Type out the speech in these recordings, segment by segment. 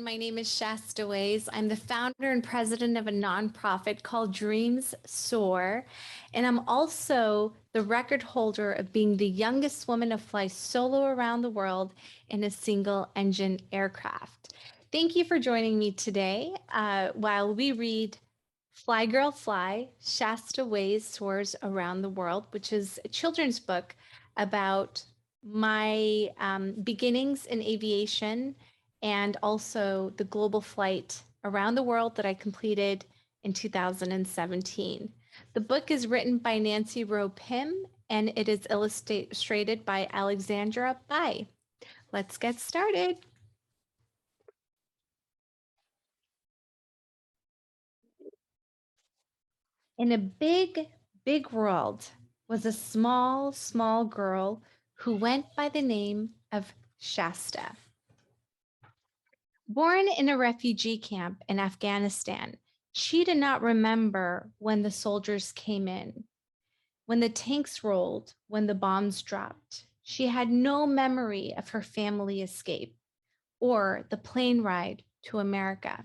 My name is Shaesta Waiz. I'm the founder and president of a nonprofit called Dreams Soar. And I'm also the record holder of being the youngest woman to fly solo around the world in a single engine aircraft. Thank you for joining me today while we read Fly Girl Fly, Shaesta Waiz Soars Around the World, which is a children's book about my beginnings in aviation and also the global flight around the world that I completed in 2017. The book is written by Nancy Roe Pimm and it is illustrated by Alexandra Bai. Let's get started. In a big, big world was a small, small girl who went by the name of Shaesta. Born in a refugee camp in Afghanistan, she did not remember when the soldiers came in, when the tanks rolled, when the bombs dropped. She had no memory of her family escape or the plane ride to America.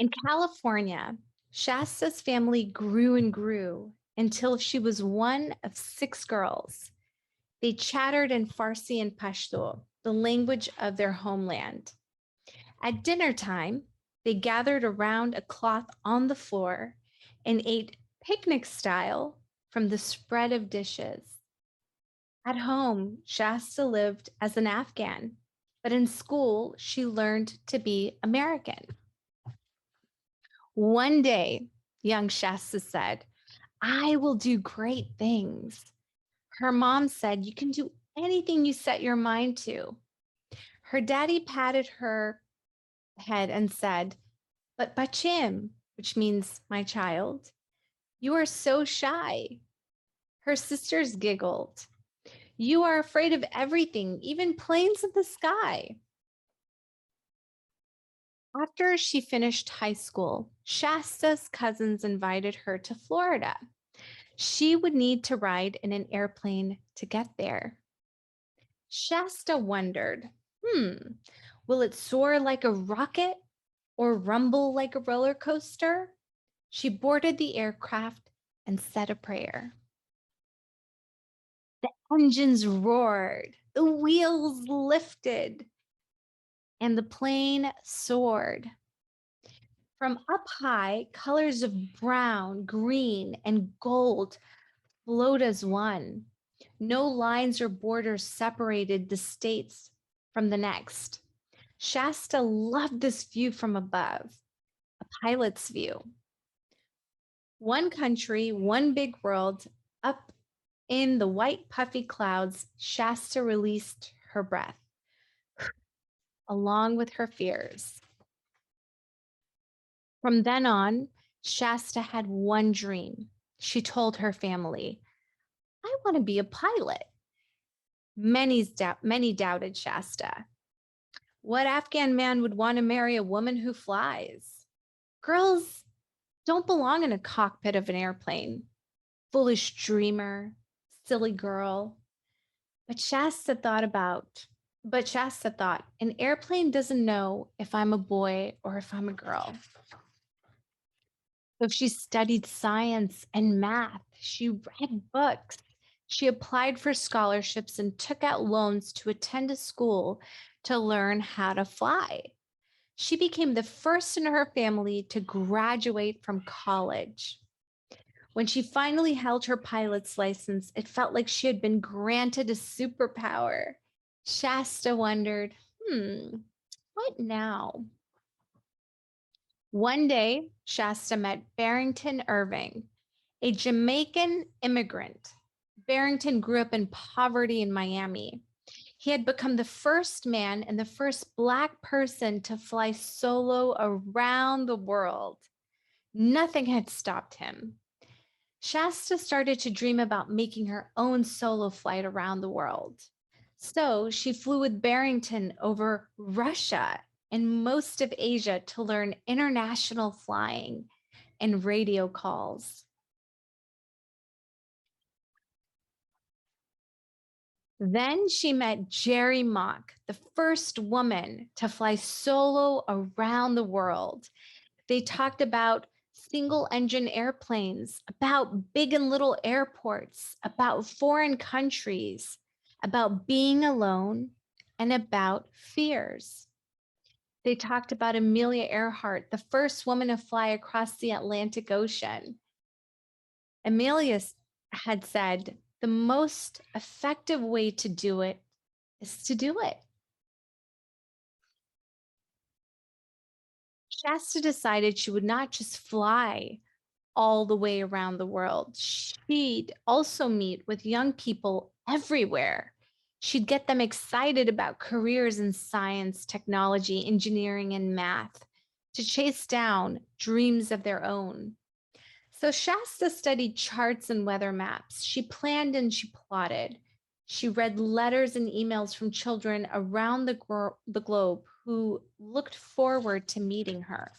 In California, Shasta's family grew and grew until she was one of 6 girls. They chattered in Farsi and Pashto, the language of their homeland. At dinner time, they gathered around a cloth on the floor and ate picnic style from the spread of dishes. At home, Shasta lived as an Afghan, but in school, she learned to be American. One day, young Shasta said, "I will do great things." Her mom said, "You can do anything you set your mind to." Her daddy patted her head and said, "But Bachim," which means my child, "you are so shy." Her sisters giggled. "You are afraid of everything, even planes in the sky." After she finished high school, Shasta's cousins invited her to Florida. She would need to ride in an airplane to get there. Shasta wondered, will it soar like a rocket or rumble like a roller coaster? She boarded the aircraft and said a prayer. The engines roared, the wheels lifted, and the plane soared. From up high, colors of brown, green, and gold flowed as one. No lines or borders separated the states from the next. Shasta loved this view from above, a pilot's view. One country, one big world, up in the white puffy clouds, Shasta released her breath, along with her fears. From then on, Shasta had one dream. She told her family, "I want to be a pilot." Many doubted Shasta. What Afghan man would want to marry a woman who flies? Girls don't belong in a cockpit of an airplane. Foolish dreamer, silly girl. But Shasta thought, an airplane doesn't know if I'm a boy or if I'm a girl. So she studied science and math. She read books. She applied for scholarships and took out loans to attend a school to learn how to fly. She became the first in her family to graduate from college. When she finally held her pilot's license, it felt like she had been granted a superpower. Shasta wondered, what now? One day, Shasta met Barrington Irving, a Jamaican immigrant. Barrington grew up in poverty in Miami. He had become the first man and the first Black person to fly solo around the world. Nothing had stopped him. Shasta started to dream about making her own solo flight around the world. So she flew with Barrington over Russia and most of Asia to learn international flying and radio calls. Then she met Jerry Mock, the first woman to fly solo around the world. They talked about single engine airplanes, about big and little airports, about foreign countries, about being alone, and about fears. They talked about Amelia Earhart, the first woman to fly across the Atlantic Ocean. Amelia had said, the most effective way to do it is to do it. Shasta decided she would not just fly all the way around the world. She'd also meet with young people everywhere. She'd get them excited about careers in science, technology, engineering, and math to chase down dreams of their own. So Shasta studied charts and weather maps. She planned and she plotted. She read letters and emails from children around the globe who looked forward to meeting her.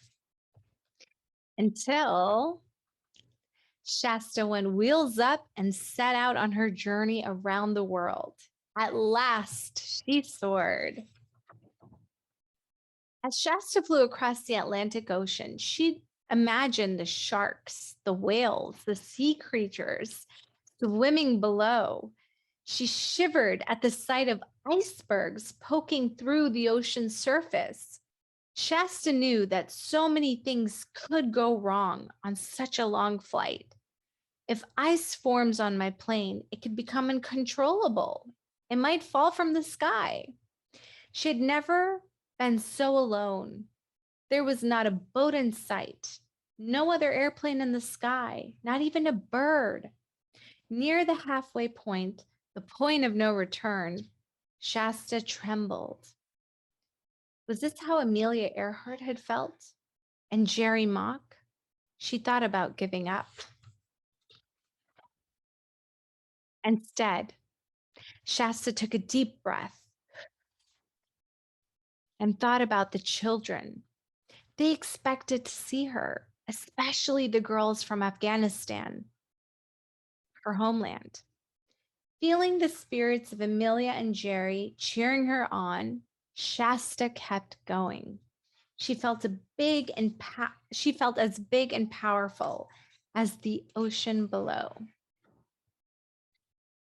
Until Shasta went wheels up and set out on her journey around the world. At last, she soared. As Shasta flew across the Atlantic Ocean, she imagined the sharks, the whales, the sea creatures swimming below. She shivered at the sight of icebergs poking through the ocean's surface. Shasta knew that so many things could go wrong on such a long flight. If ice forms on my plane, it could become uncontrollable. It might fall from the sky. She had never been so alone. There was not a boat in sight, no other airplane in the sky, not even a bird. Near the halfway point, the point of no return, Shasta trembled. Was this how Amelia Earhart had felt? And Jerry Mock? She thought about giving up. Instead, Shasta took a deep breath and thought about the children. They expected to see her, especially the girls from Afghanistan, her homeland. Feeling the spirits of Amelia and Jerry cheering her on, Shasta kept going. She felt as big and powerful as the ocean below.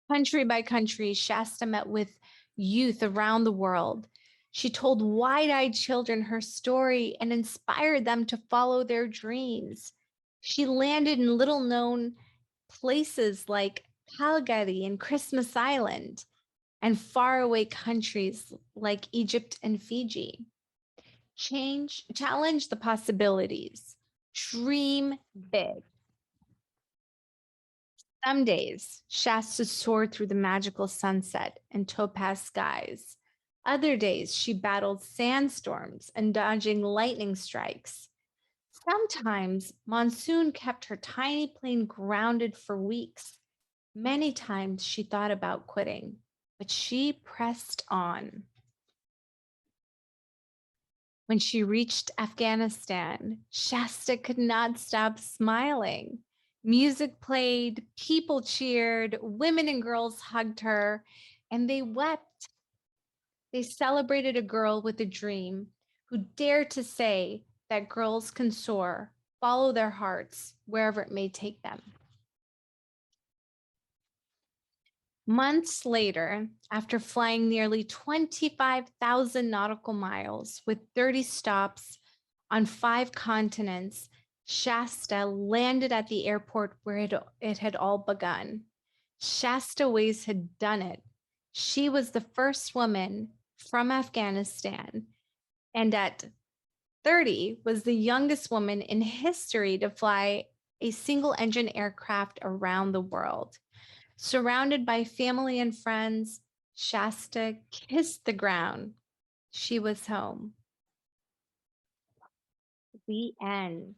Country by country, Shasta met with youth around the world. She told wide-eyed children her story and inspired them to follow their dreams. She landed in little-known places like Calgary and Christmas Island and faraway countries like Egypt and Fiji. Challenge the possibilities. Dream big. Some days, Shasta soared through the magical sunset and topaz skies. Other days, she battled sandstorms and dodging lightning strikes. Sometimes, monsoon kept her tiny plane grounded for weeks. Many times, she thought about quitting, but she pressed on. When she reached Afghanistan, Shasta could not stop smiling. Music played, people cheered, women and girls hugged her, and they wept. They celebrated a girl with a dream who dared to say that girls can soar, follow their hearts wherever it may take them. Months later, after flying nearly 25,000 nautical miles with 30 stops on 5 continents, Shaesta landed at the airport where it had all begun. Shaesta Waiz had done it. She was the first woman from Afghanistan, and at 30 was the youngest woman in history to fly a single-engine aircraft around the world. Surrounded by family and friends, Shasta kissed the ground. She was home. The end.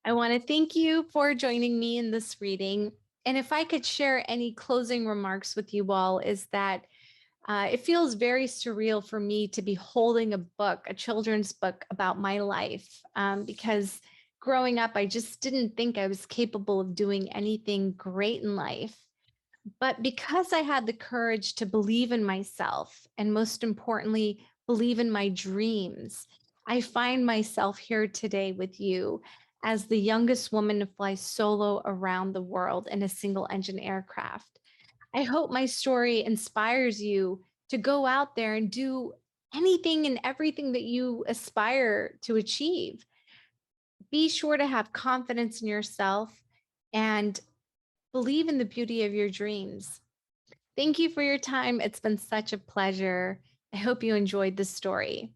I want to thank you for joining me in this reading. And if I could share any closing remarks with you all, is that it feels very surreal for me to be holding a book, a children's book about my life, because growing up, I just didn't think I was capable of doing anything great in life. But because I had the courage to believe in myself, and most importantly, believe in my dreams, I find myself here today with you as the youngest woman to fly solo around the world in a single engine aircraft. I hope my story inspires you to go out there and do anything and everything that you aspire to achieve. Be sure to have confidence in yourself and believe in the beauty of your dreams. Thank you for your time. It's been such a pleasure. I hope you enjoyed this story.